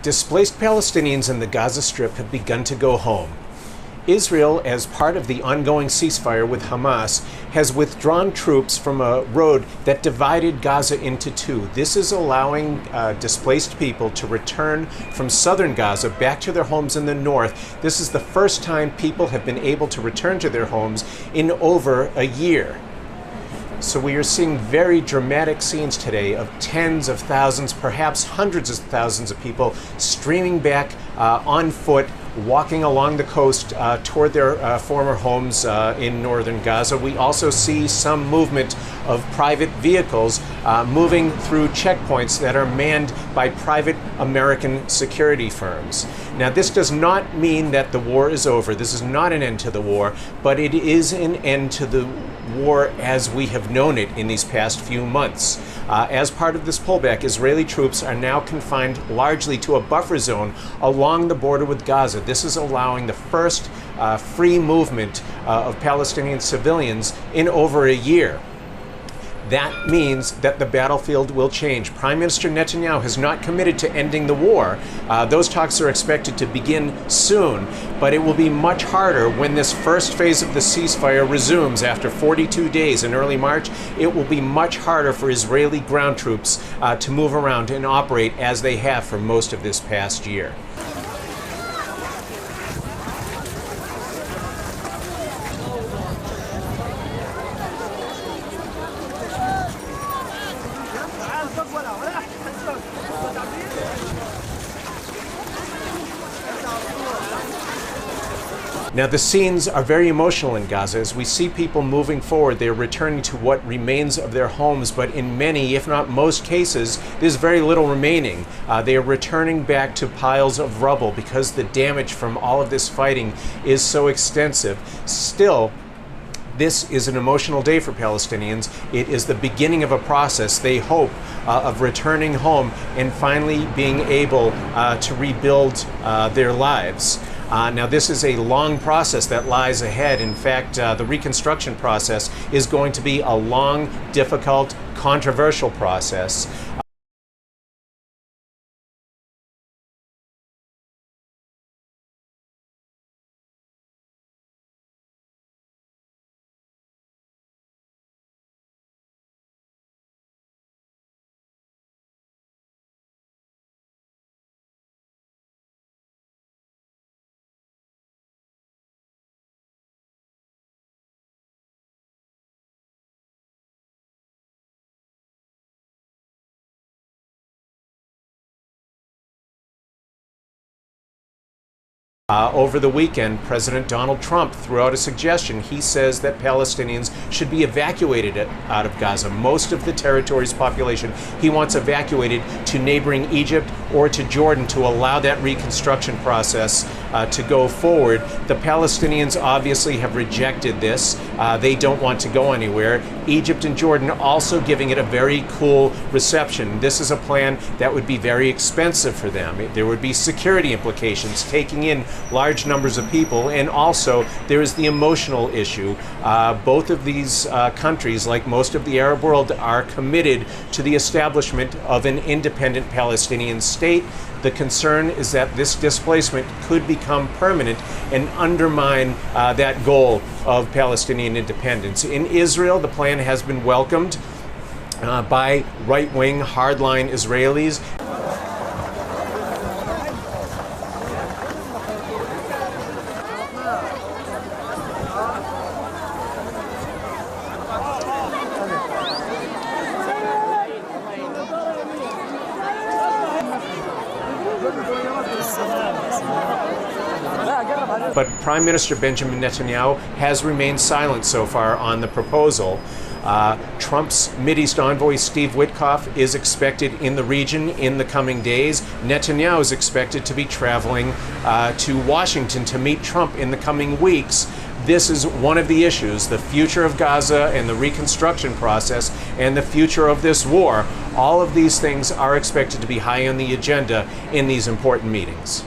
Displaced Palestinians in the Gaza Strip have begun to go home. Israel, as part of the ongoing ceasefire with Hamas, has withdrawn troops from a road that divided Gaza into two. This is allowing displaced people to return from southern Gaza back to their homes in the north. This is the first time people have been able to return to their homes in over a year. So we are seeing very dramatic scenes today of tens of thousands, perhaps hundreds of thousands of people streaming back on foot, walking along the coast toward their former homes in northern Gaza. We also see some movement of private vehicles moving through checkpoints that are manned by private American security firms. Now, this does not mean that the war is over. This is not an end to the war, but it is an end to the war as we have known it in these past few months. As part of this pullback, Israeli troops are now confined largely to a buffer zone along the border with Gaza. This is allowing the first free movement of Palestinian civilians in over a year. That means that the battlefield will change. Prime Minister Netanyahu has not committed to ending the war. Those talks are expected to begin soon, but it will be much harder when this first phase of the ceasefire resumes after 42 days in early March. It will be much harder for Israeli ground troops to move around and operate as they have for most of this past year. Now, the scenes are very emotional in Gaza. As we see people moving forward, they're returning to what remains of their homes, but in many, if not most cases, there's very little remaining. They are returning back to piles of rubble because the damage from all of this fighting is so extensive. Still, this is an emotional day for Palestinians. It is the beginning of a process, they hope, of returning home and finally being able to rebuild their lives. Now, this is a long process that lies ahead. In fact, the reconstruction process is going to be a long, difficult, controversial process. Over the weekend, President Donald Trump threw out a suggestion. He says that Palestinians should be evacuated out of Gaza. Most of the territory's population he wants evacuated to neighboring Egypt or to Jordan to allow that reconstruction process to go forward. The Palestinians obviously have rejected this. They don't want to go anywhere. Egypt and Jordan also giving it a very cool reception. This is a plan that would be very expensive for them. There would be security implications, taking in large numbers of people, and also there is the emotional issue. Both of these countries, like most of the Arab world, are committed to the establishment of an independent Palestinian state. The concern is that this displacement could become permanent and undermine that goal of Palestinian independence. In Israel, the plan has been welcomed by right-wing, hardline Israelis. But Prime Minister Benjamin Netanyahu has remained silent so far on the proposal. Trump's Mideast envoy Steve Witkoff is expected in the region in the coming days. Netanyahu is expected to be traveling to Washington to meet Trump in the coming weeks. This is one of the issues, the future of Gaza and the reconstruction process and the future of this war. All of these things are expected to be high on the agenda in these important meetings.